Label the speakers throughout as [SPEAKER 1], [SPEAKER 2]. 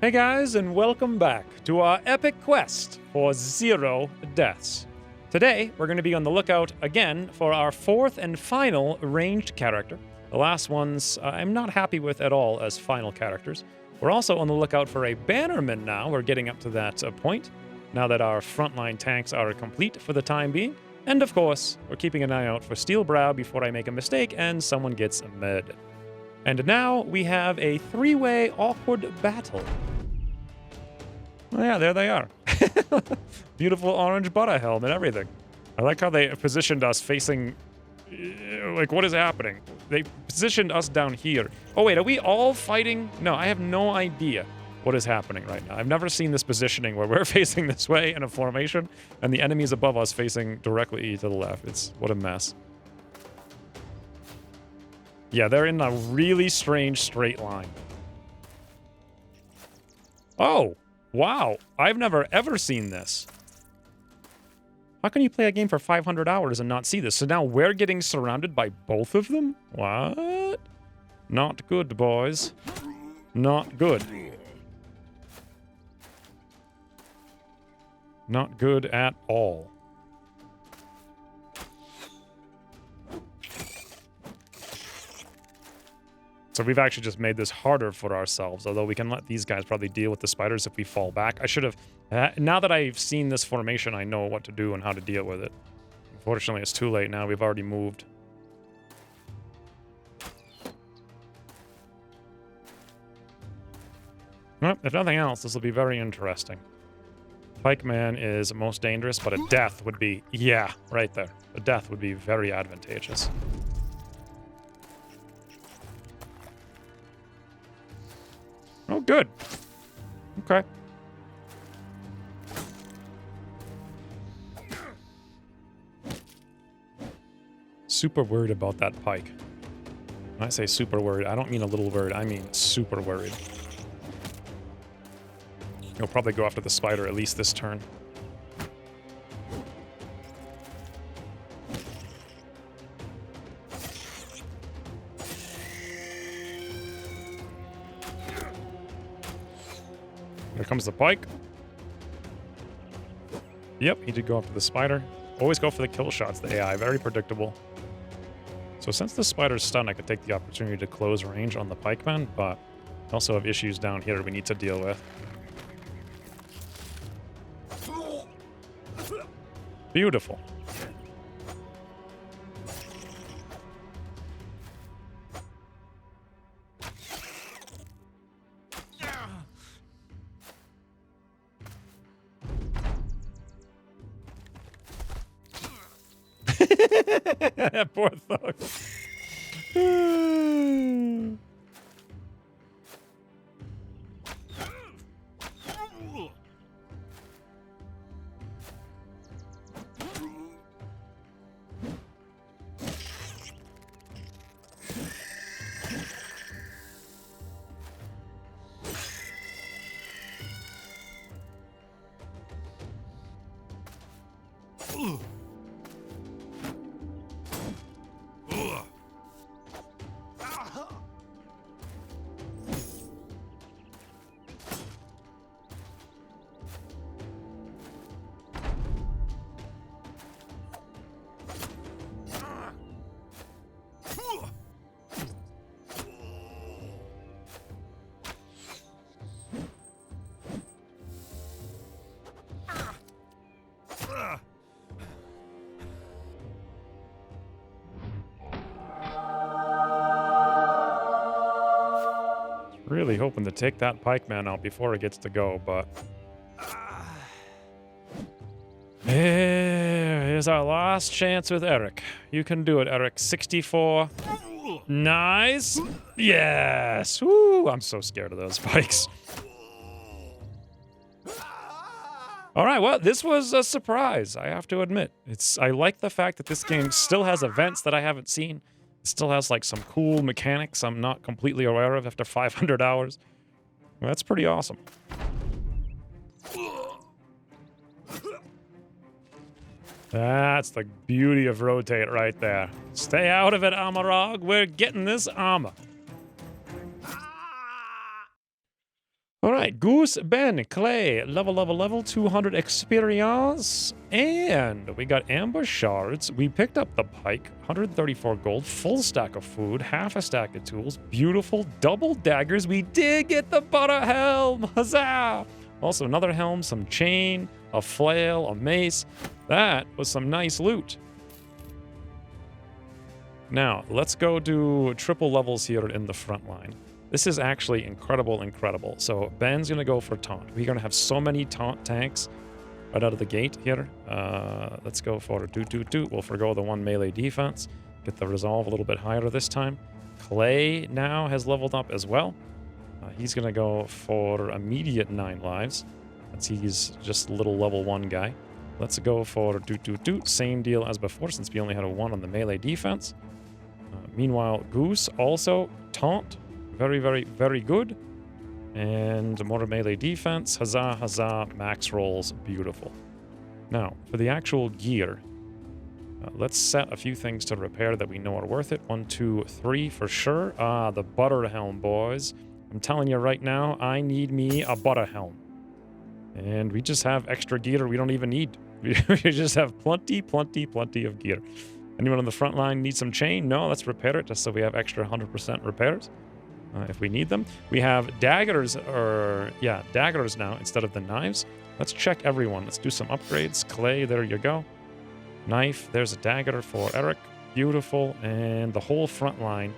[SPEAKER 1] Hey guys, and welcome back to our epic quest for 0 deaths. Today, we're going to be on the lookout again for our fourth and final ranged character. The last ones I'm not happy with at all as final characters. We're also on the lookout for a bannerman now. We're getting up to that point, now that our frontline tanks are complete for the time being. And of course, we're keeping an eye out for Steel Brow before I make a mistake and someone gets murdered. And now we have a three-way awkward battle. Oh yeah, there they are. Beautiful orange butter helm and everything. I like how they positioned us facing... Like, what is happening? They positioned us down here. Oh wait, are we all fighting? No, I have no idea what is happening right now. I've never seen this positioning where we're facing this way in a formation and the enemies above us facing directly to the left. What a mess. Yeah, they're in a really strange straight line. Oh, wow. I've never ever seen this. How can you play a game for 500 hours and not see this? So now we're getting surrounded by both of them? What? Not good, boys. Not good. Not good at all. So we've actually just made this harder for ourselves, although we can let these guys probably deal with the spiders if we fall back. I should have... now that I've seen this formation, I know what to do and how to deal with it. Unfortunately, it's too late now. We've already moved. Well, if nothing else, this will be very interesting. Pikeman is most dangerous, but a death would be... Yeah, right there. A death would be very advantageous. Oh, good. Okay. Super worried about that pike. When I say super worried, I don't mean a little worried. I mean super worried. He'll probably go after the spider at least this turn. Here comes the pike. Yep, he did go after the spider. Always go for the kill shots, the AI. Very predictable. So since the spider's stunned, I could take the opportunity to close range on the pikeman, but I also have issues down here we need to deal with. Beautiful. Poor thug. Really hoping to take that pikeman out before it gets to go, but... Here's our last chance with Eric. You can do it, Eric. 64. Nice. Yes. Woo, I'm so scared of those pikes. All right, well, this was a surprise, I have to admit. I like the fact that this game still has events that I haven't seen. It still has, like, some cool mechanics I'm not completely aware of after 500 hours. Well, that's pretty awesome. That's the beauty of rotate right there. Stay out of it, Amarog. We're getting this armor. All right, Goose, Ben, Clay, level, 200 experience. And we got ambush shards. We picked up the pike, 134 gold, full stack of food, half a stack of tools, beautiful double daggers. We did get the butter helm, huzzah! Also another helm, some chain, a flail, a mace. That was some nice loot. Now, let's go do triple levels here in the front line. This is actually incredible. So Ben's going to go for taunt. We're going to have so many taunt tanks right out of the gate here. Let's go for doot. We'll forgo the one melee defense. Get the resolve a little bit higher this time. Clay now has leveled up as well. He's going to go for immediate 9 lives. He's just a little level 1 guy. Let's go for doot. Same deal as before since we only had a 1 on the melee defense. Meanwhile, Goose also taunt. Very good. And more melee defense. Huzzah, max rolls, beautiful. Now, for the actual gear, let's set a few things to repair that we know are worth it. 1, 2, 3 for sure. The butter helm, boys. I'm telling you right now, I need me a butter helm. And we just have extra gear we don't even need. We just have plenty of gear. Anyone on the front line need some chain? No, let's repair it just so we have extra 100% repairs. If we need them. We have daggers, daggers now instead of the knives. Let's check everyone. Let's do some upgrades. Clay, there you go. Knife, there's a dagger for Eric. Beautiful. And the whole front line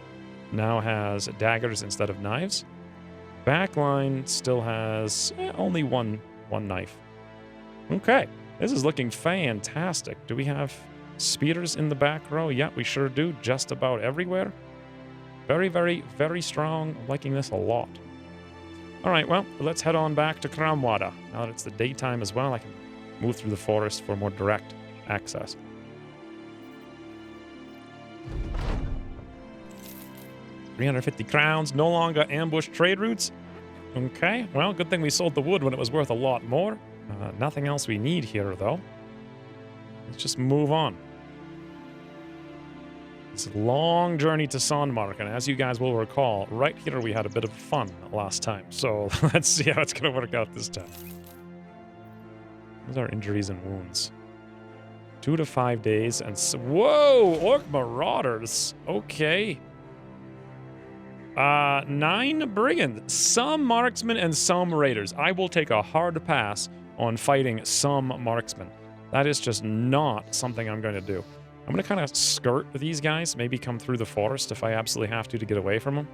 [SPEAKER 1] now has daggers instead of knives. Back line still has only one knife. Okay, this is looking fantastic. Do we have speeders in the back row? Yeah, we sure do. Just about everywhere. Very strong. I'm liking this a lot. All right, well, let's head on back to Kramwada. Now that it's the daytime as well, I can move through the forest for more direct access. $350 crowns, no longer ambush trade routes. Okay, well, good thing we sold the wood when it was worth a lot more. Nothing else we need here, though. Let's just move on. It's a long journey to Sandmark, and as you guys will recall, right here we had a bit of fun last time. So let's see how it's going to work out this time. Those are injuries and wounds. 2 to 5 days, and whoa! Orc Marauders! Okay. 9 brigands, some marksmen and some raiders. I will take a hard pass on fighting some marksmen. That is just not something I'm going to do. I'm going to kind of skirt these guys, maybe come through the forest if I absolutely have to get away from them.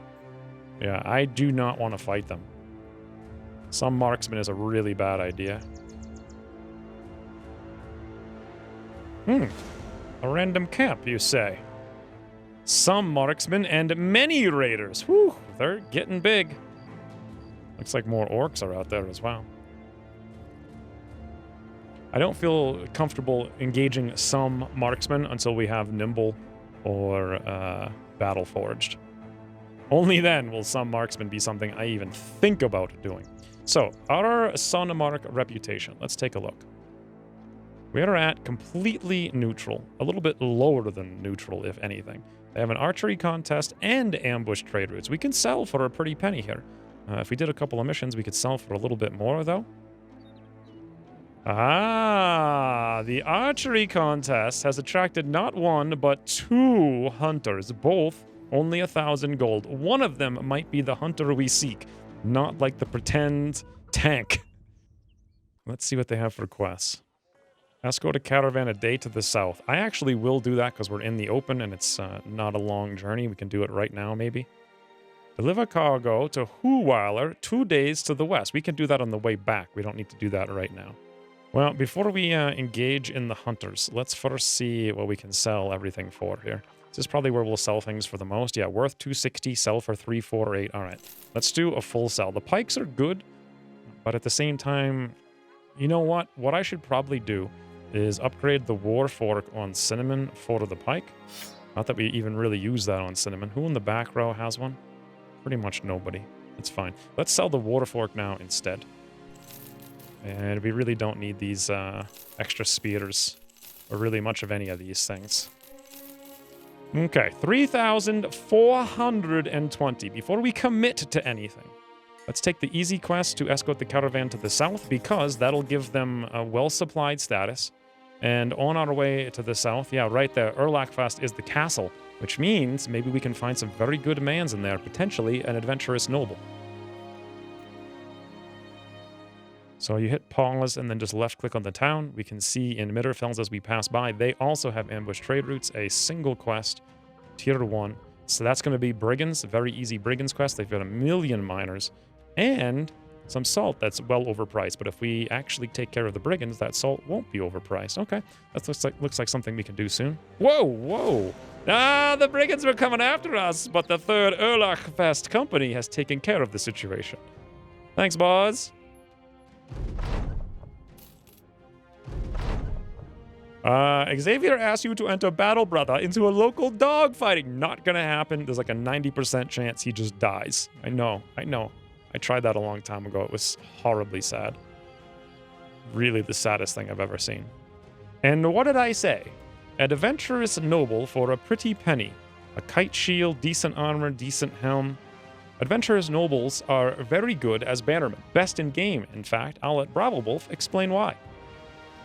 [SPEAKER 1] Yeah, I do not want to fight them. Some marksman is a really bad idea. A random camp, you say? Some marksmen and many raiders. Whew, they're getting big. Looks like more orcs are out there as well. I don't feel comfortable engaging some marksmen until we have Nimble or Battle Forged. Only then will some marksmen be something I even think about doing. So, our Sandmark reputation. Let's take a look. We are at completely neutral. A little bit lower than neutral, if anything. They have an archery contest and ambush trade routes. We can sell for a pretty penny here. If we did a couple of missions, we could sell for a little bit more, though. The archery contest has attracted not 1, but 2 hunters, both only 1,000 gold. One of them might be the hunter we seek, not like the pretend tank. Let's see what they have for quests. Escort a caravan a day to the south. I actually will do that because we're in the open and it's not a long journey. We can do it right now, maybe. Deliver cargo to Huweiler 2 days to the west. We can do that on the way back. We don't need to do that right now. Well, before we engage in the hunters, let's first see what we can sell everything for here. This is probably where we'll sell things for the most. Yeah, worth 260, sell for 348. All right, let's do a full sell. The pikes are good, but at the same time, you know what? What I should probably do is upgrade the war fork on Cinnamon for the pike. Not that we even really use that on Cinnamon. Who in the back row has one? Pretty much nobody. It's fine. Let's sell the war fork now instead. And we really don't need these extra spears, or really much of any of these things. Okay, 3,420 before we commit to anything. Let's take the easy quest to escort the caravan to the south because that'll give them a well-supplied status. And on our way to the south, yeah, right there, Erlachfest is the castle, which means maybe we can find some very good mans in there, potentially an adventurous noble. So you hit pause and then just left-click on the town. We can see in Mitterfels as we pass by, they also have ambush trade routes, a single quest, tier 1. So that's going to be brigands, a very easy brigands quest. They've got 1 million miners and some salt that's well overpriced. But if we actually take care of the brigands, that salt won't be overpriced. Okay, that looks like something we can do soon. Whoa, whoa. Ah, the brigands were coming after us, but the third Erlachfest company has taken care of the situation. Thanks, boss. Xavier asked you to enter Battle Brother into a local dogfighting. Not gonna happen. There's like a 90% chance he just dies. I know. I tried that a long time ago. It was horribly sad. Really the saddest thing I've ever seen. And what did I say? An adventurous noble for a pretty penny. A kite shield, decent armor, decent helm. Adventurous nobles are very good as bannermen. Best in game, in fact. I'll let Bravo Wolf explain why.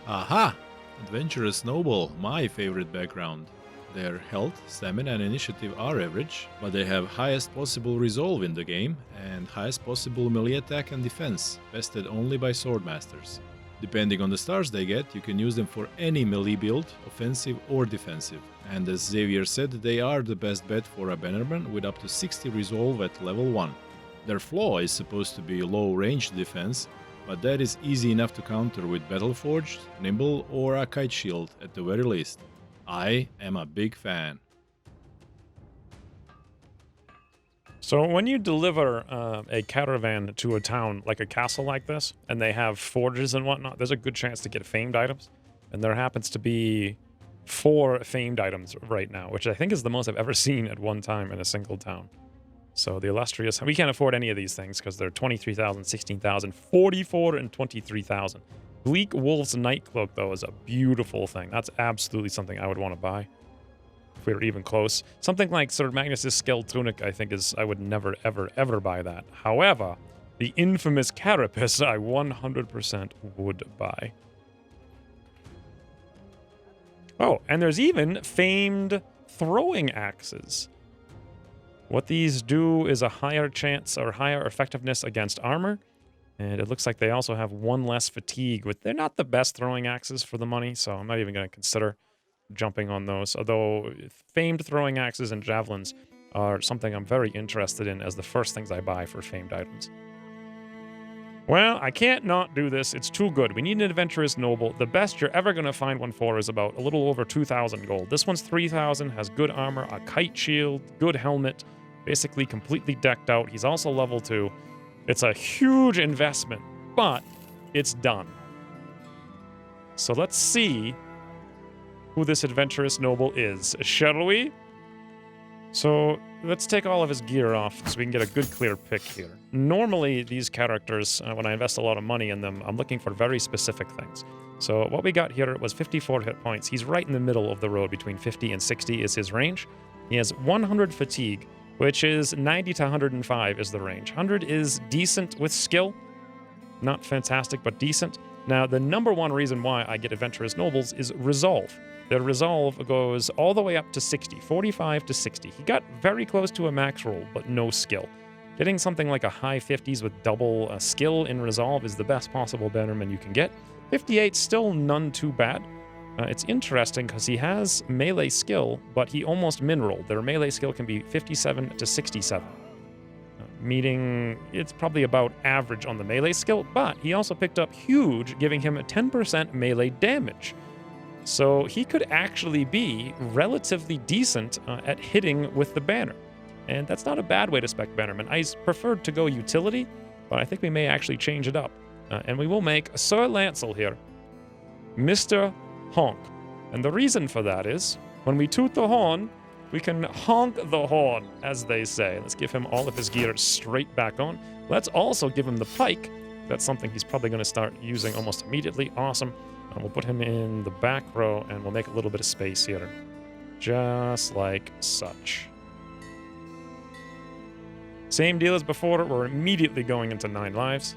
[SPEAKER 2] Aha! Adventurous noble, my favorite background. Their health, stamina and initiative are average, but they have highest possible resolve in the game and highest possible melee attack and defense, bested only by swordmasters. Depending on the stars they get, you can use them for any melee build, offensive or defensive. And as Xavier said, they are the best bet for a bannerman with up to 60 resolve at level 1. Their flaw is supposed to be low range defense, but that is easy enough to counter with Battleforged, Nimble or a Kite Shield at the very least. I am a big fan.
[SPEAKER 1] So when you deliver a caravan to a town like a castle like this, and they have forges and whatnot, there's a good chance to get famed items. And there happens to be 4 famed items right now, which I think is the most I've ever seen at one time in a single town. So the illustrious, we can't afford any of these things because they're 23,000, 16,000, 44, and 23,000. Bleak Wolf's Nightcloak, though, is a beautiful thing. That's absolutely something I would want to buy if we were even close. Something like Sir Magnus's Skell Tunic, I think, I would never, ever, ever buy that. However, the infamous Carapace, I 100% would buy. Oh, and there's even famed throwing axes. What these do is a higher chance or higher effectiveness against armor. And it looks like they also have 1 less fatigue. They're not the best throwing axes for the money, so I'm not even going to consider jumping on those. Although famed throwing axes and javelins are something I'm very interested in as the first things I buy for famed items. Well, I can't not do this. It's too good. We need an adventurous noble. The best you're ever going to find one for is about a little over 2,000 gold. This one's 3,000, has good armor, a kite shield, good helmet, basically completely decked out. He's also level 2. It's a huge investment, but it's done. So let's see who this adventurous noble is, shall we? So let's take all of his gear off so we can get a good clear pick here. Normally, these characters, when I invest a lot of money in them, I'm looking for very specific things. So what we got here was 54 hit points. He's right in the middle of the road. Between 50 and 60 is his range. He has 100 fatigue, which is 90 to 105 is the range. 100 is decent with skill. Not fantastic, but decent. Now, the number one reason why I get Adventurous Nobles is Resolve. Their Resolve goes all the way up to 60, 45 to 60. He got very close to a max roll, but no skill. Getting something like a high 50s with double skill in Resolve is the best possible bannerman you can get. 58, still none too bad. It's interesting because he has melee skill, but he almost min-rolled. Their melee skill can be 57 to 67. Meaning it's probably about average on the melee skill, but he also picked up huge, giving him a 10% melee damage. So he could actually be relatively decent at hitting with the banner. And that's not a bad way to spec bannerman. I preferred to go utility, but I think we may actually change it up. And we will make Sir Lancel here Mr. Honk. And the reason for that is, when we toot the horn, we can honk the horn, as they say. Let's give him all of his gear straight back on. Let's also give him the pike. That's something he's probably going to start using almost immediately. Awesome. And we'll put him in the back row, and we'll make a little bit of space here. Just like such. Same deal as before, we're immediately going into 9 lives.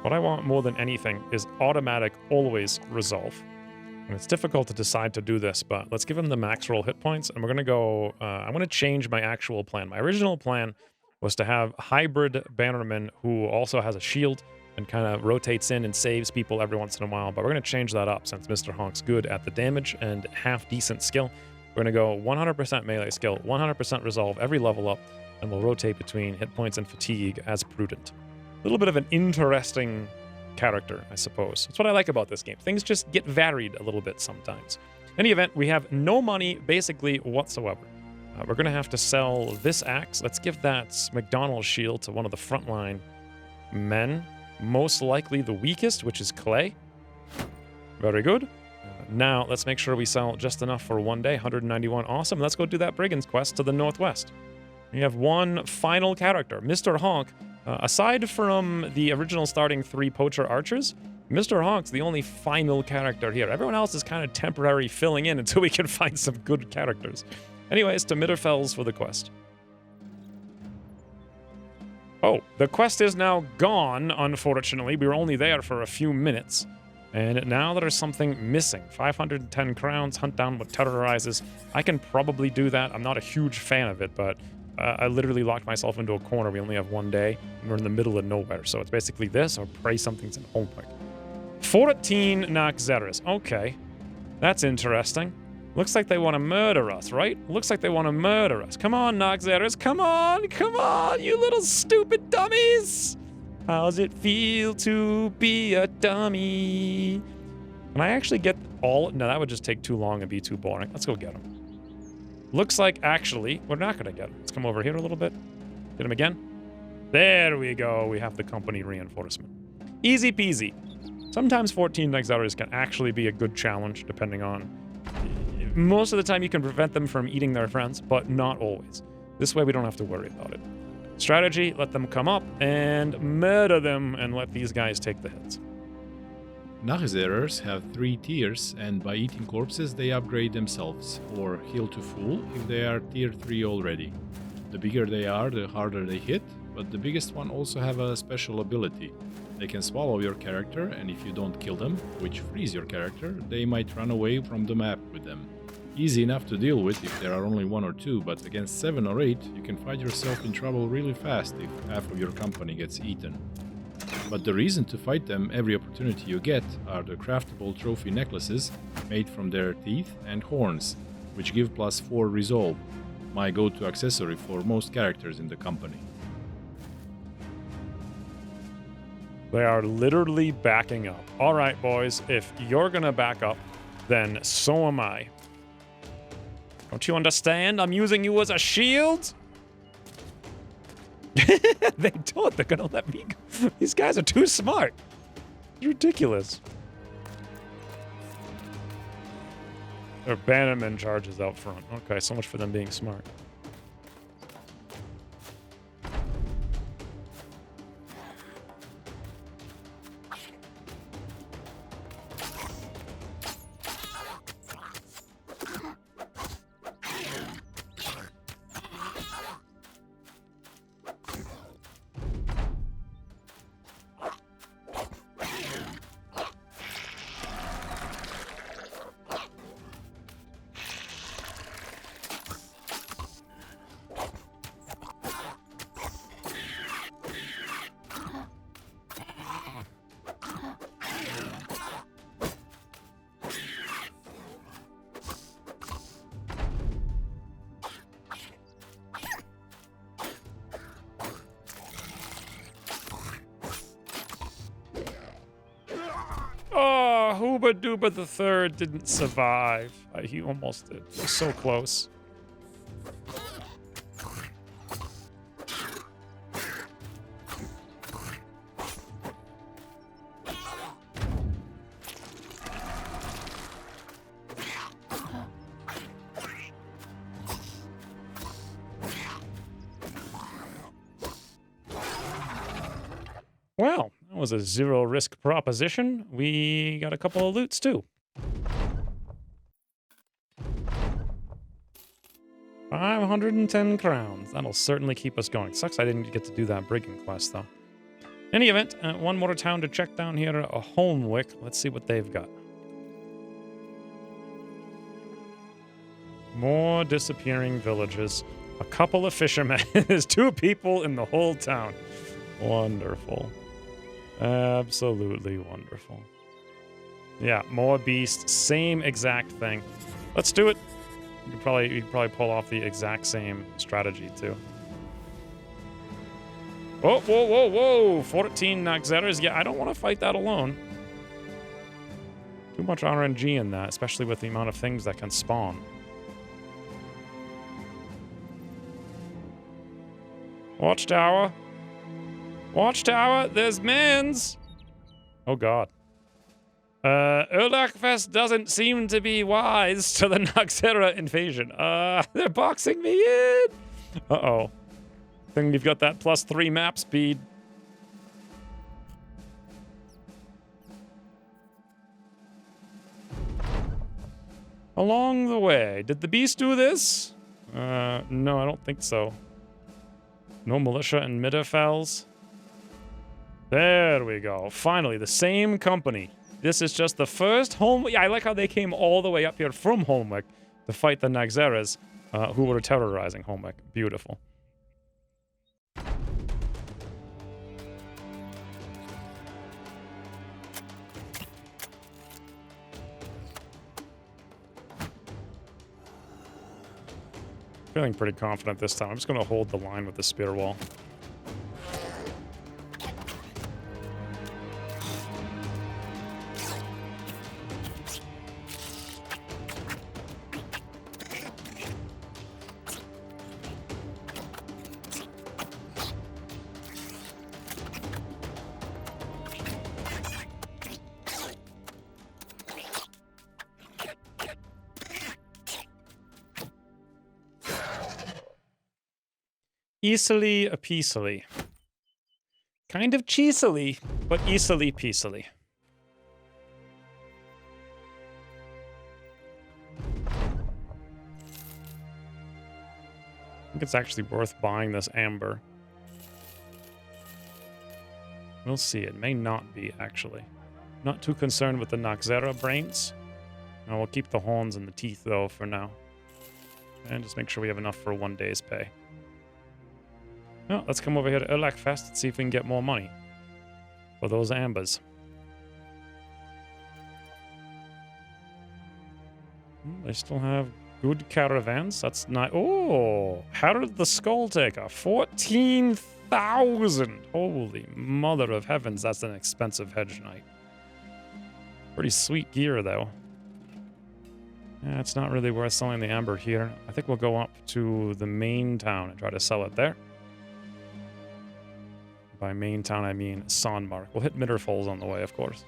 [SPEAKER 1] What I want more than anything is automatic, always resolve. And it's difficult to decide to do this, but let's give him the max roll hit points, and we're going to go... I'm going to change my actual plan. My original plan was to have hybrid bannerman who also has a shield and kind of rotates in and saves people every once in a while, but we're going to change that up since Mr. Honk's good at the damage and half-decent skill. We're going to go 100% melee skill, 100% resolve every level up, and we'll rotate between hit points and fatigue as prudent. A little bit of an interesting character, I suppose. That's what I like about this game. Things just get varied a little bit sometimes. In any event, we have no money basically whatsoever. We're going to have to sell this axe. Let's give that McDonald's shield to one of the frontline men. Most likely the weakest, which is Clay. Very good. Now, let's make sure we sell just enough for one day. 191. Awesome. Let's go do that Brigand's quest to the northwest. We have one final character, Mr. Honk. Aside from the original starting 3 poacher archers, Mr. Honk's the only final character here. Everyone else is kind of temporary filling in until we can find some good characters. Anyways, to Mitterfels for the quest. Oh, the quest is now gone, unfortunately. We were only there for a few minutes. And now there's something missing. 510 crowns, hunt down what terrorizes. I can probably do that. I'm not a huge fan of it, but I literally locked myself into a corner. We only have one day, and we're in the middle of nowhere. So it's basically this, or pray something's in home quick. 14 Naxxeras. Okay, that's interesting. Looks like they want to murder us, right? Looks like they want to murder us. Come on, Naxxeras. Come on, you little stupid dummies. How's it feel to be a dummy? Can I actually get all... No, that would just take too long and be too boring. Let's go get them. Looks like, actually, we're not going to get him. Let's come over here a little bit. Get him again. There we go. We have the company reinforcement. Easy peasy. Sometimes 14 Naxxeras can actually be a good challenge, depending on... Most of the time, you can prevent them from eating their friends, but not always. This way, we don't have to worry about it. Strategy, let them come up and murder them and let these guys take the hits.
[SPEAKER 2] Naxxeras have 3 tiers, and by eating corpses they upgrade themselves, or heal to full if they are tier 3 already. The bigger they are, the harder they hit, but the biggest one also have a special ability. They can swallow your character, and if you don't kill them, which frees your character, they might run away from the map with them. Easy enough to deal with if there are only 1 or 2, but against 7 or 8, you can find yourself in trouble really fast if half of your company gets eaten. But the reason to fight them every opportunity you get are the craftable trophy necklaces made from their teeth and horns, which give +4 resolve, my go-to accessory for most characters in the company.
[SPEAKER 1] They are literally backing up. All right, boys, if you're gonna back up, then so am I. Don't you understand? I'm using you as a shield? They don't. They're gonna let me go. These guys are too smart. It's ridiculous. Their bannerman charges out front. Okay, so much for them being smart. Oh, Hooba Dooba the Third didn't survive. He almost did. He was so close. Well, that was a zero-risk proposition. We got a couple of loots, too. 510 crowns. That'll certainly keep us going. Sucks I didn't get to do that brigand quest, though. In any event, one more town to check down here, a Holmwick. Let's see what they've got. More disappearing villages. A couple of fishermen. There's 2 people in the whole town. Wonderful. Absolutely wonderful. Yeah, more beasts. Same exact thing. Let's do it. You could probably pull off the exact same strategy, too. Whoa, whoa, whoa, whoa! 14 Naxeras. Yeah, I don't want to fight that alone. Too much RNG in that, especially with the amount of things that can spawn. Watchtower. Watchtower, there's mans! Oh, God. Erlachfest doesn't seem to be wise to the Naxera invasion. They're boxing me in! Uh-oh. I think we've got that +3 map speed. Along the way. Did the beast do this? No, I don't think so. No militia in Middelfels. There we go. Finally, the same company. This is just the first Holmwick. Yeah, I like how they came all the way up here from Holmwick to fight the Naxeras, who were terrorizing Holmwick. Beautiful. Feeling pretty confident this time. I'm just going to hold the line with the spear wall. Easily peacily. Kind of cheesily, but easily peacily. I think it's actually worth buying this amber. We'll see. It may not be, actually. Not too concerned with the Naxera brains. No, we'll keep the horns and the teeth, though, for now. And just make sure we have enough for 1 day's pay. Well, let's come over here to Erlachfest and see if we can get more money for those ambers. They still have good caravans. That's nice. Oh, Herod the Skull Taker. 14,000. Holy mother of heavens, that's an expensive hedge knight. Pretty sweet gear, though. Yeah, it's not really worth selling the amber here. I think we'll go up to the main town and try to sell it there. By main town, I mean Sonmark. We'll hit Midderfolds on the way, of course.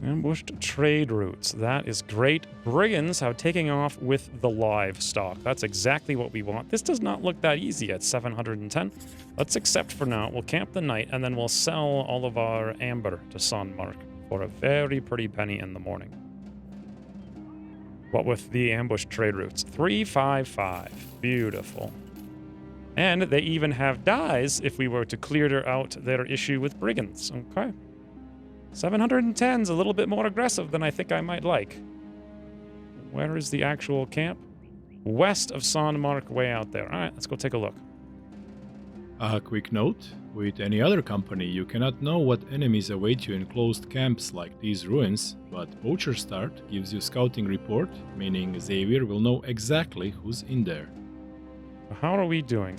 [SPEAKER 1] Ambushed trade routes. That is great. Brigands are taking off with the livestock. That's exactly what we want. This does not look that easy at 710. Let's accept for now. We'll camp the night, and then we'll sell all of our amber to Sonmark for a very pretty penny in the morning. What with the ambush trade routes? 355. Beautiful. And they even have dyes if we were to clear out their issue with brigands. Okay. 710 is a little bit more aggressive than I think I might like. Where is the actual camp? West of Sonmark, way out there. All right, let's go take a look.
[SPEAKER 2] A quick note, with any other company you cannot know what enemies await you in closed camps like these ruins, but Poacher Start gives you scouting report, meaning Xavier will know exactly who's in there.
[SPEAKER 1] How are we doing?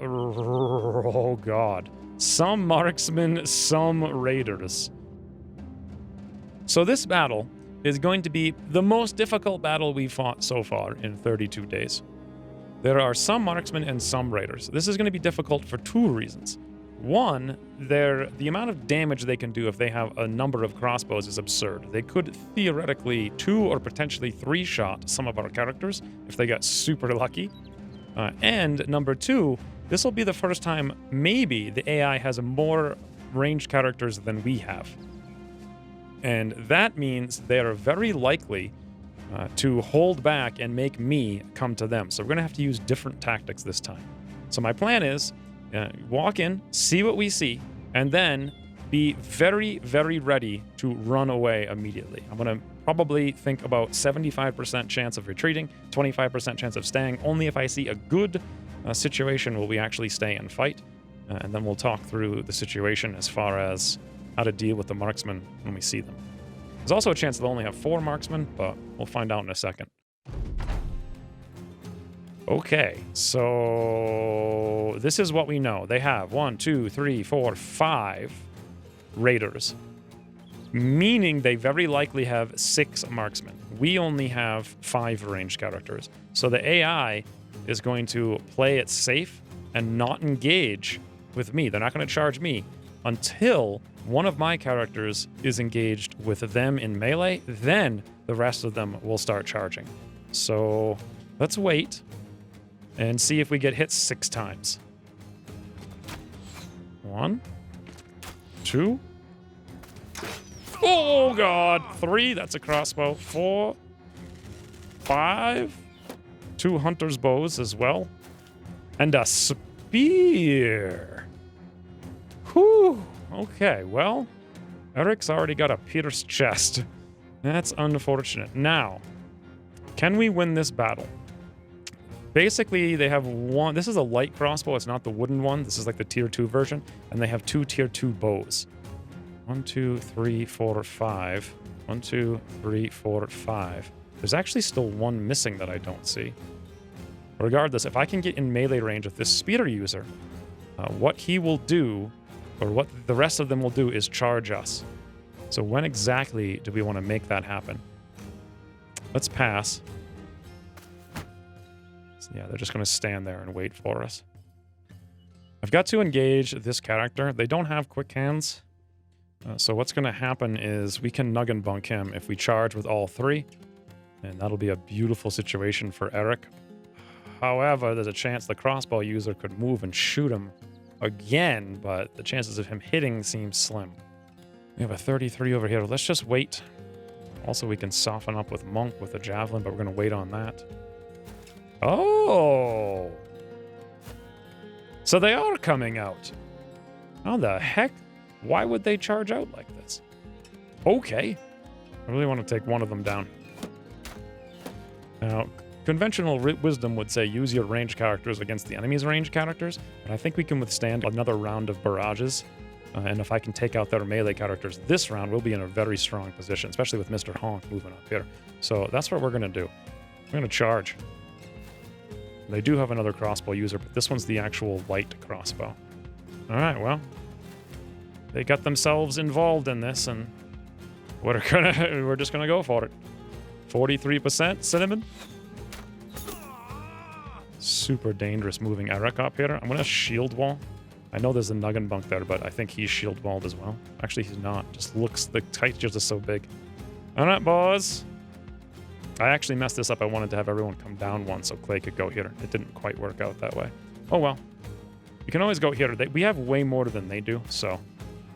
[SPEAKER 1] Oh god. Some marksmen, some raiders. So this battle is going to be the most difficult battle we've fought so far in 32 days. There are some marksmen and some raiders. This is going to be difficult for 2 reasons. One, the amount of damage they can do if they have a number of crossbows is absurd. They could theoretically 2 or potentially 3-shot some of our characters if they got super lucky. And number 2, this will be the first time maybe the AI has more ranged characters than we have. And that means they are very likely to hold back and make me come to them. So we're going to have to use different tactics this time. So my plan is walk in, see what we see, and then be very, very ready to run away immediately. I'm going to probably think about 75% chance of retreating, 25% chance of staying. Only if I see a good situation will we actually stay and fight. And then we'll talk through the situation as far as how to deal with the marksmen when we see them. There's also a chance they'll only have 4 marksmen, but we'll find out in a second. Okay, so this is what we know. They have 1, 2, 3, 4, 5 raiders, meaning they very likely have 6 marksmen. We only have 5 ranged characters. So the AI is going to play it safe and not engage with me. They're not going to charge me until one of my characters is engaged with them in melee. Then the rest of them will start charging. So let's wait and see if we get hit 6 times. 1, 2. Oh, God. 3. That's a crossbow. 4, 5. 2 hunter's bows as well. And a spear. Whew. Okay, well, Eric's already got a pierced chest. That's unfortunate. Now, can we win this battle? Basically, they have one. This is a light crossbow. It's not the wooden one. This is like the tier 2 version. And they have 2 tier 2 bows. 1, 2, 3, 4, 5. 1, 2, 3, 4, 5. There's actually still one missing that I don't see. Regardless, if I can get in melee range with this spear user, what he will do, or what the rest of them will do, is charge us. So when exactly do we want to make that happen? Let's pass. So yeah, they're just going to stand there and wait for us. I've got to engage this character. They don't have quick hands. So what's going to happen is we can nug and bunk him if we charge with all 3. And that'll be a beautiful situation for Eric. However, there's a chance the crossbow user could move and shoot him again, but the chances of him hitting seem slim. We have a 33 over here. Let's just wait. Also, we can soften up with Monk with a javelin, but we're going to wait on that. Oh! So they are coming out. How the heck? Why would they charge out like this? Okay. I really want to take one of them down. Now, conventional wisdom would say use your ranged characters against the enemy's ranged characters, but I think we can withstand another round of barrages. And if I can take out their melee characters this round, we'll be in a very strong position, especially with Mr. Honk moving up here. So that's what we're going to do. We're going to charge. They do have another crossbow user, but this one's the actual light crossbow. All right, well, they got themselves involved in this, and we're just gonna go for it. 43% cinnamon. Super dangerous moving Eric up here. I'm gonna shield wall. I know there's a Nugget bunk there, but I think he's shield walled as well. Actually, he's not. Just looks, the tight just is so big. All right, boys. I actually messed this up. I wanted to have everyone come down one so Clay could go here. It didn't quite work out that way. Oh, well. We can always go here. We have way more than they do, so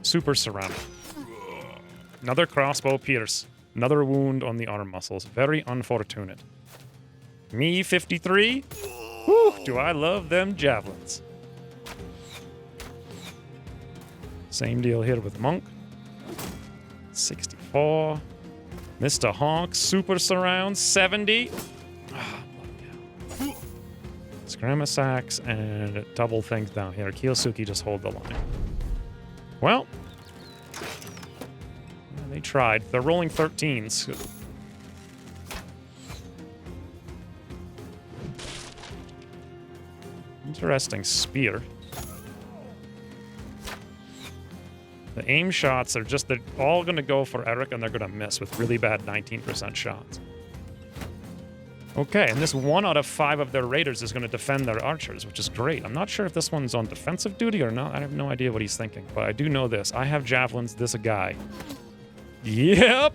[SPEAKER 1] super surrounded. Another crossbow pierce. Another wound on the arm muscles. Very unfortunate. Me, 53. Whew, do I love them javelins. Same deal here with Monk. 64. Mr. Honk, super surround, 70. Scramasax and double things down here. Kiyosuke just hold the line. Well, they tried. They're rolling 13s. Interesting spear. The aim shots are just, they're all going to go for Eric, and they're going to miss with really bad 19% shots. Okay, and this 1 out of 5 of their raiders is going to defend their archers, which is great. I'm not sure if this one's on defensive duty or not. I have no idea what he's thinking, but I do know this. I have javelins, this a guy. Yep!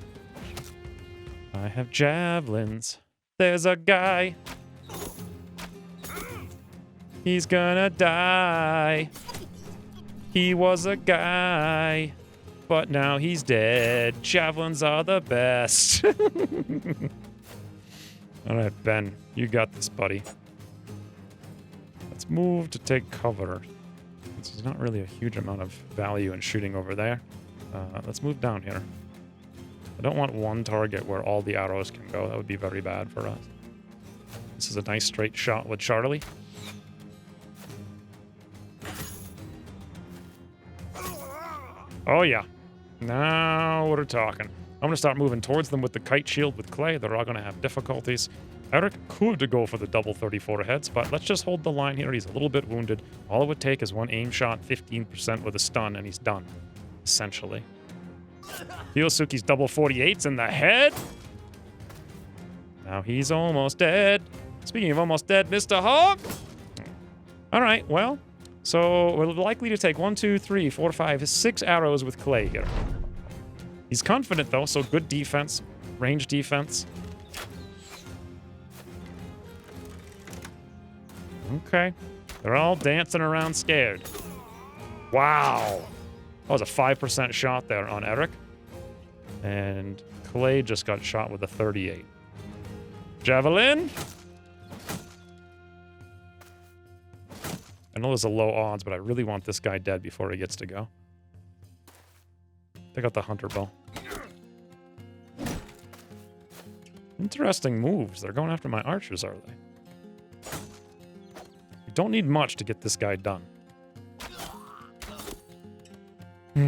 [SPEAKER 1] I have javelins. There's a guy. He's gonna die. He was a guy, but now he's dead. Javelins are the best. All right, Ben, you got this, buddy. Let's move to take cover. There's not really a huge amount of value in shooting over there. Let's move down here. I don't want one target where all the arrows can go. That would be very bad for us. This is a nice straight shot with Charlie. Oh, yeah. Now we're talking. I'm going to start moving towards them with the kite shield with Clay. They're all going to have difficulties. Eric could go for the double 34 heads, but let's just hold the line here. He's a little bit wounded. All it would take is one aim shot, 15% with a stun, and he's done, essentially. Kiyosuke's double 48s in the head. Now he's almost dead. Speaking of almost dead, Mr. Hawk. All right, well, so we're likely to take 1, 2, 3, 4, 5, 6 arrows with Clay here. He's confident, though, so good defense, range defense. Okay. They're all dancing around scared. Wow. That was a 5% shot there on Eric. And Clay just got shot with a 38. Javelin. I know there's a low odds, but I really want this guy dead before he gets to go. They got the hunter bow. Interesting moves. They're going after my archers, are they? You don't need much to get this guy done.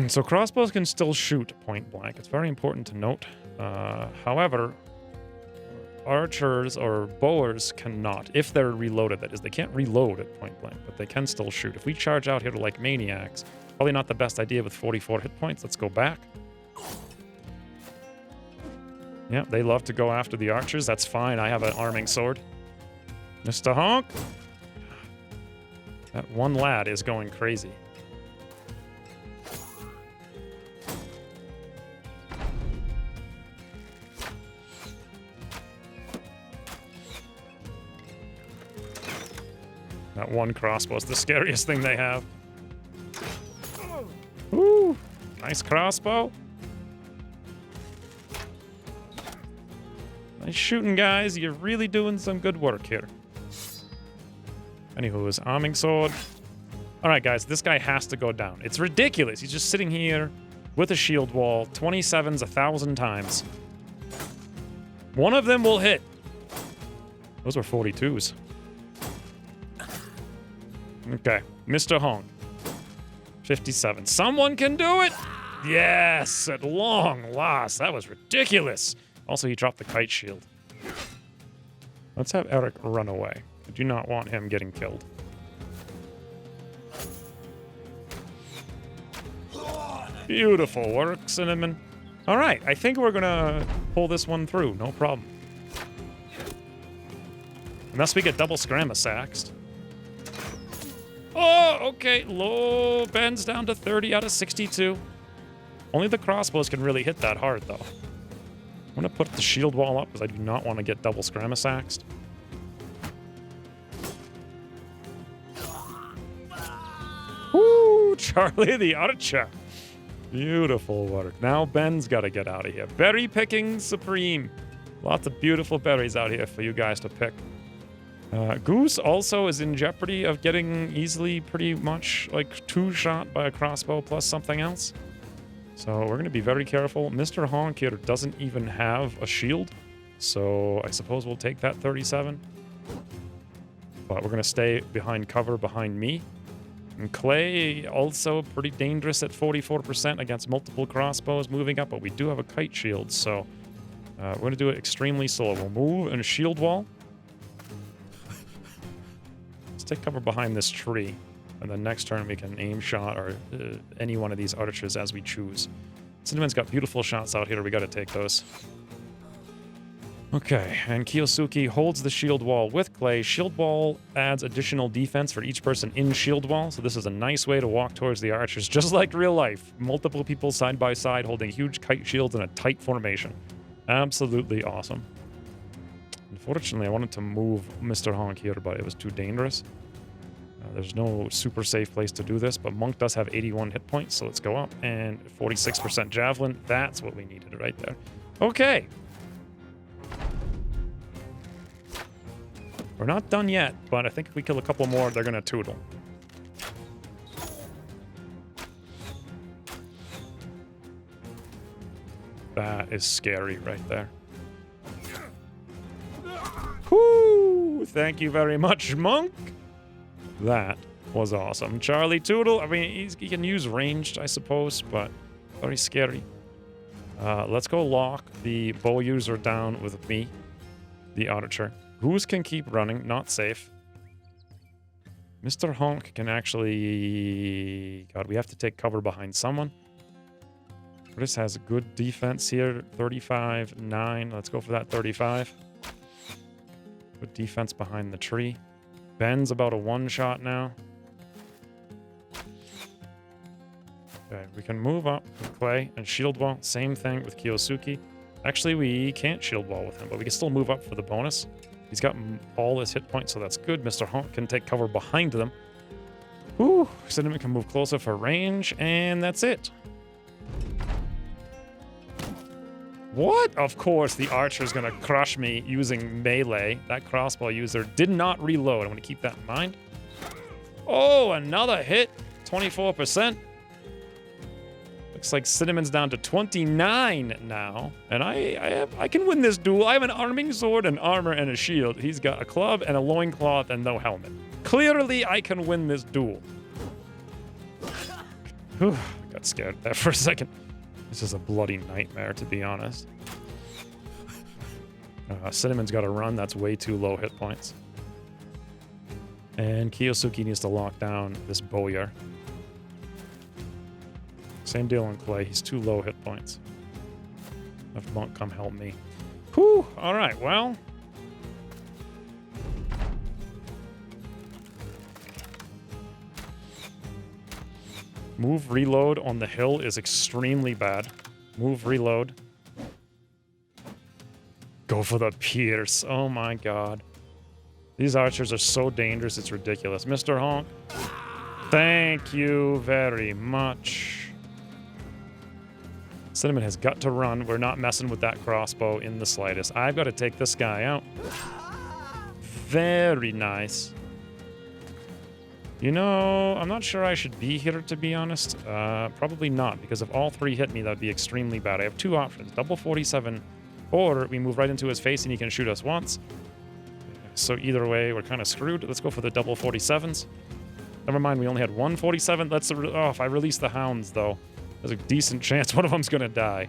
[SPEAKER 1] So crossbows can still shoot point blank. It's very important to note. However, archers or bowers cannot, if they're reloaded, that is. They can't reload at point blank, but they can still shoot. If we charge out here like maniacs, probably not the best idea with 44 hit points. Let's go back. Yeah, they love to go after the archers. That's fine. I have an arming sword. Mr. Honk. That one lad is going crazy. That one crossbow is the scariest thing they have. Woo! Nice crossbow. Nice shooting, guys. You're really doing some good work here. Anywho, his arming sword. All right, guys, this guy has to go down. It's ridiculous. He's just sitting here with a shield wall. 27s 1,000 times. One of them will hit. Those were 42s. Okay, Mr. Honk. 57. Someone can do it! Yes, at long last. That was ridiculous. Also, he dropped the kite shield. Let's have Eric run away. I do not want him getting killed. Beautiful work, Cinnamon. All right, I think we're gonna pull this one through. No problem. Unless we get double scramma saxed. Oh, okay. Low bends down to 30 out of 62. Only the crossbows can really hit that hard, though. I'm going to put the shield wall up because I do not want to get double scramma saxed. Woo! Charlie the Archer. Beautiful work. Now Ben's got to get out of here. Berry picking supreme. Lots of beautiful berries out here for you guys to pick. Goose also is in jeopardy of getting easily pretty much like 2-shot by a crossbow plus something else. So we're going to be very careful. Mr. Honk here doesn't even have a shield. So I suppose we'll take that 37. But we're going to stay behind cover behind me. And Clay also pretty dangerous at 44% against multiple crossbows moving up. But we do have a kite shield. So we're going to do it extremely slow. We'll move in a shield wall. Take cover behind this tree, and then next turn we can aim shot or any one of these archers as we choose. Cinnamon's got beautiful shots out here. We got to take those. Okay, and Kiyosuke holds the shield wall with Clay. Shield wall adds additional defense for each person in shield wall, so this is a nice way to walk towards the archers, just like real life. Multiple people side by side holding huge kite shields in a tight formation. Absolutely awesome. Unfortunately, I wanted to move Mr. Honk here, but it was too dangerous. There's no super safe place to do this, but Monk does have 81 hit points, so let's go up. And 46% Javelin. That's what we needed right there. Okay. We're not done yet, but I think if we kill a couple more, they're going to tootle. That is scary right there. Whoo! Thank you very much, Monk. That was awesome. Charlie Tootle, I mean, he can use ranged, I suppose, but very scary. Let's go lock the bow user down with me, the archer. Goose can keep running, not safe. Mr. Honk can actually... God, we have to take cover behind someone. Chris has good defense here, 35, 9. Let's go for that 35. Good defense behind the tree. Ben's about a one-shot now. Okay, we can move up with Clay and shield wall. Same thing with Kiyosuke. Actually, we can't shield wall with him, but we can still move up for the bonus. He's got all his hit points, so that's good. Mr. Honk can take cover behind them. Whew, Cinnamon can move closer for range, and that's it. What? Of course, the archer's gonna crush me using melee. That crossbow user did not reload. I'm gonna keep that in mind. Oh, another hit. 24%. Looks like Cinnamon's down to 29 now. And I can win this duel. I have an arming sword, an armor, and a shield. He's got a club and a loincloth and no helmet. Clearly, I can win this duel. Whew, I got scared there for a second. This is a bloody nightmare, to be honest. Cinnamon's got to run. That's way too low hit points. And Kiyosuke needs to lock down this bowyer. Same deal on Clay. He's too low hit points. Have Monk come help me. Whew. All right, well. Move reload on the hill is extremely bad. Move reload. Go for the pierce. Oh my god. These archers are so dangerous, it's ridiculous. Mr. Honk, thank you very much. Cinnamon has got to run. We're not messing with that crossbow in the slightest. I've got to take this guy out. Very nice. You know, I'm not sure I should be here, to be honest. Probably not, because if all three hit me, that would be extremely bad. I have two options. Double 47, or we move right into his face and he can shoot us once. So either way, we're kind of screwed. Let's go for the double 47s. Never mind, we only had one 47. Let's... Oh, if I release the hounds, though, there's a decent chance one of them's going to die.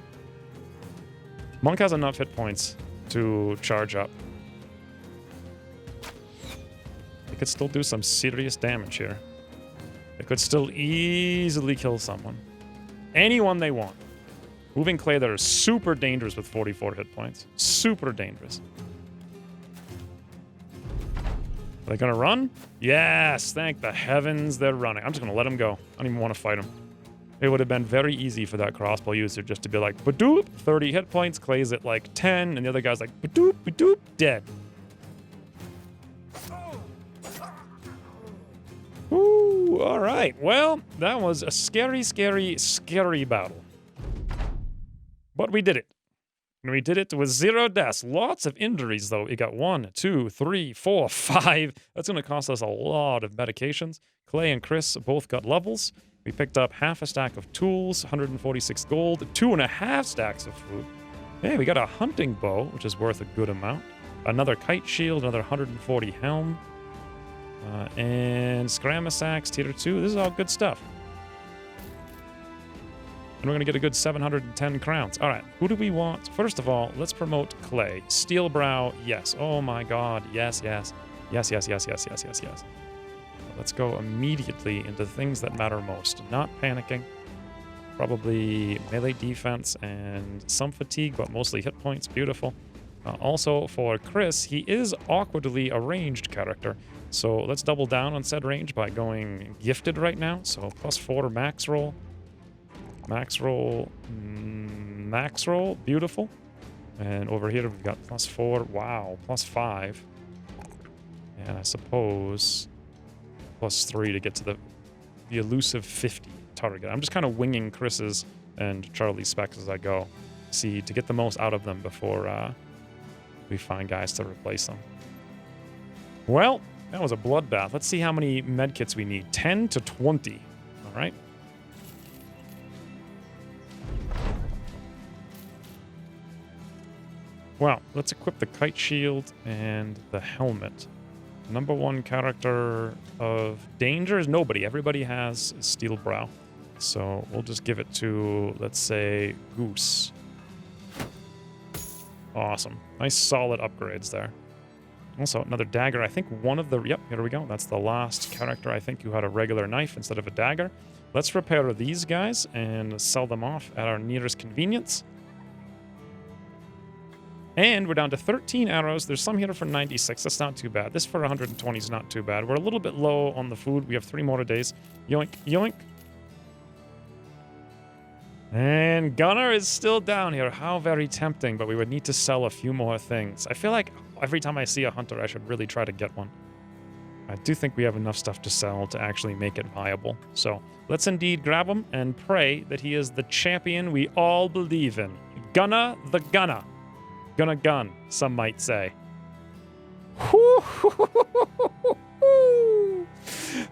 [SPEAKER 1] Monk has enough hit points to charge up. They could still do some serious damage here. They could still easily kill someone. Anyone they want. Moving Clay that are super dangerous with 44 hit points. Super dangerous. Are they gonna run? Yes, thank the heavens they're running. I'm just gonna let them go. I don't even want to fight them. It would have been very easy for that crossbow user just to be like, badoop, 30 hit points, Clay's at like 10, and the other guy's like, badoop, badoop, dead. Ooh, all right. Well, that was a scary, scary, scary battle. But we did it. And we did it with 0 deaths. Lots of injuries, though. We got 1, 2, 3, 4, 5. That's going to cost us a lot of medications. Clay and Chris both got levels. We picked up half a stack of tools, 146 gold, 2.5 stacks of food. Hey, we got a hunting bow, which is worth a good amount. Another kite shield, another 140 helm. And Scramasax, tier 2. This is all good stuff. And we're going to get a good 710 crowns. All right, who do we want? First of all, let's promote Clay. Steelbrow, yes. Oh my god, yes, yes. Yes, yes, yes, yes, yes, yes, yes. Let's go immediately into things that matter most. Not panicking. Probably melee defense and some fatigue, but mostly hit points. Beautiful. Also, for Chris, he is awkwardly a ranged character. So let's double down on said range by going gifted right now. So +4 max roll. Max roll. Max roll. Beautiful. And over here we've got +4. Wow. +5. And I suppose +3 to get to the elusive 50 target. I'm just kind of winging Chris's and Charlie's specs as I go. See, to get the most out of them before we find guys to replace them. Well, that was a bloodbath. Let's see how many medkits we need. 10 to 20. All right. Well, let's equip the kite shield and the helmet. Number one character of danger is nobody. Everybody has steel brow. So we'll just give it to, let's say, Goose. Awesome. Nice solid upgrades there. Also, another dagger. I think one of the... Yep, here we go. That's the last character, I think, who had a regular knife instead of a dagger. Let's repair these guys and sell them off at our nearest convenience. And we're down to 13 arrows. There's some here for 96. That's not too bad. This for 120 is not too bad. We're a little bit low on the food. We have 3 more days. Yoink, yoink. And Gunner is still down here. How very tempting, but we would need to sell a few more things. I feel like every time I see a hunter, I should really try to get one. I do think we have enough stuff to sell to actually make it viable. So let's indeed grab him and pray that he is the champion we all believe in. Gunner the Gunner. Gonna gun, some might say.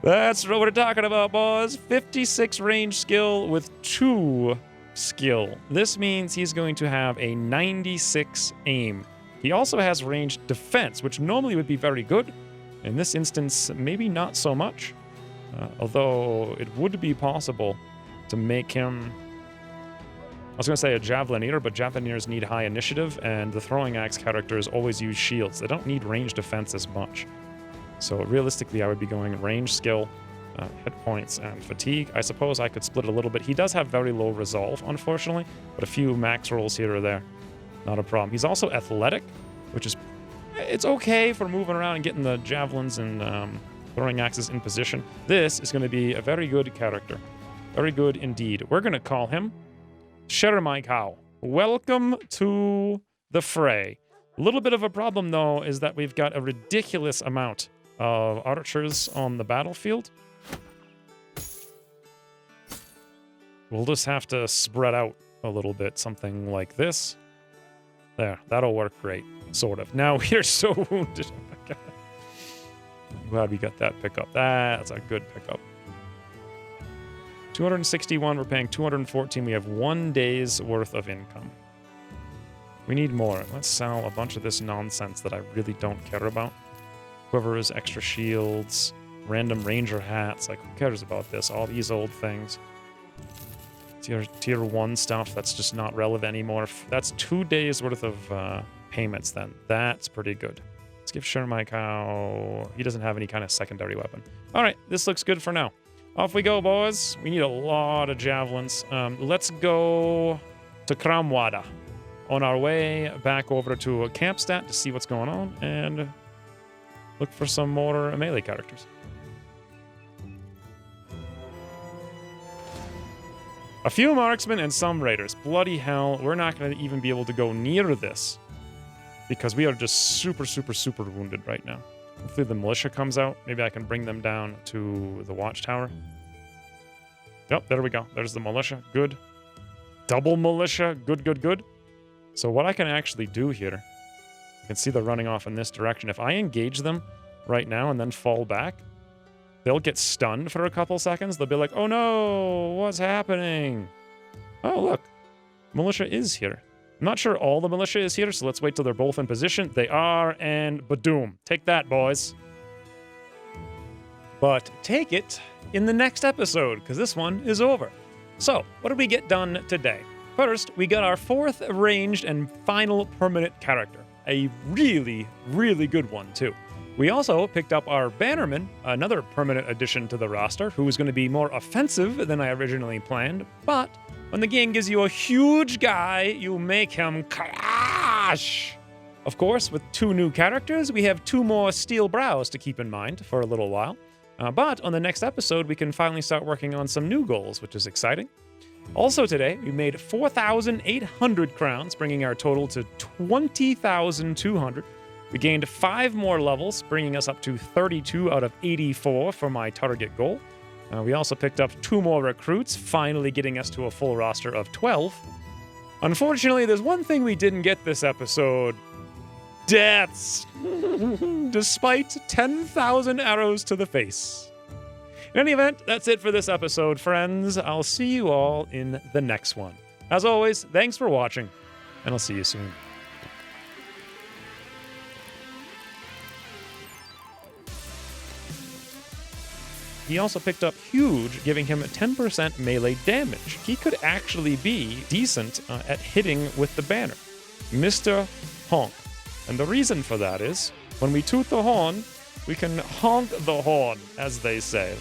[SPEAKER 1] That's what we're talking about, boys. 56 range skill with 2 skill. This means he's going to have a 96 aim. He also has ranged defense, which normally would be very good. In this instance, maybe not so much. Although it would be possible to make him... I was going to say a javelineer, but javelineers need high initiative, and the throwing axe characters always use shields. They don't need range defense as much. So realistically, I would be going range skill, hit points, and fatigue. I suppose I could split it a little bit. He does have very low resolve, unfortunately, but a few max rolls here or there. Not a problem. He's also athletic, which is... It's okay for moving around and getting the javelins and throwing axes in position. This is going to be a very good character. Very good indeed. We're going to call him Shermaikau. Welcome to the fray. A little bit of a problem, though, is that we've got a ridiculous amount of archers on the battlefield. We'll just have to spread out a little bit, something like this. There, that'll work great, sort of. Now we are so wounded. Oh my God. I'm glad we got that pickup. That's a good pickup. 261, we're paying 214. We have 1 day's worth of income. We need more. Let's sell a bunch of this nonsense that I really don't care about. Quivers, extra shields, random ranger hats. Like, who cares about this? All these old things. Tier 1 stuff that's just not relevant anymore. That's 2 days worth of payments then. That's pretty good. Let's give Shermaikau... He doesn't have any kind of secondary weapon. All right, this looks good for now. Off we go, boys. We need a lot of javelins. Let's go to Kramwada on our way back over to a campstat to see what's going on and look for some more melee characters. A few marksmen and some raiders. Bloody hell, we're not going to even be able to go near this because we are just super, super, super wounded right now. Hopefully the militia comes out. Maybe I can bring them down to the watchtower. Yep, there we go. There's the militia. Good. Double militia. Good, good, good. So what I can actually do here, you can see they're running off in this direction. If I engage them right now and then fall back, they'll get stunned for a couple seconds. They'll be like, oh no, what's happening? Oh, look. Militia is here. I'm not sure all the militia is here, so let's wait till they're both in position. They are, and badoom. Take that, boys. But take it in the next episode, because this one is over. So, what did we get done today? First, we got our 4th ranged and final permanent character. A really, really good one, too. We also picked up our bannerman, another permanent addition to the roster, who is going to be more offensive than I originally planned, but when the game gives you a huge guy, you make him clash! Of course, with 2 new characters, we have 2 more steel brows to keep in mind for a little while. But on the next episode, we can finally start working on some new goals, which is exciting. Also today, we made 4,800 crowns, bringing our total to 20,200. We gained 5 more levels, bringing us up to 32 out of 84 for my target goal. We also picked up 2 more recruits, finally getting us to a full roster of 12. Unfortunately, there's one thing we didn't get this episode. Deaths! Despite 10,000 arrows to the face. In any event, that's it for this episode, friends. I'll see you all in the next one. As always, thanks for watching, and I'll see you soon. He also picked up Huge, giving him 10% melee damage. He could actually be decent at hitting with the banner. Mr. Honk. And the reason for that is, when we toot the horn, we can honk the horn, as they say.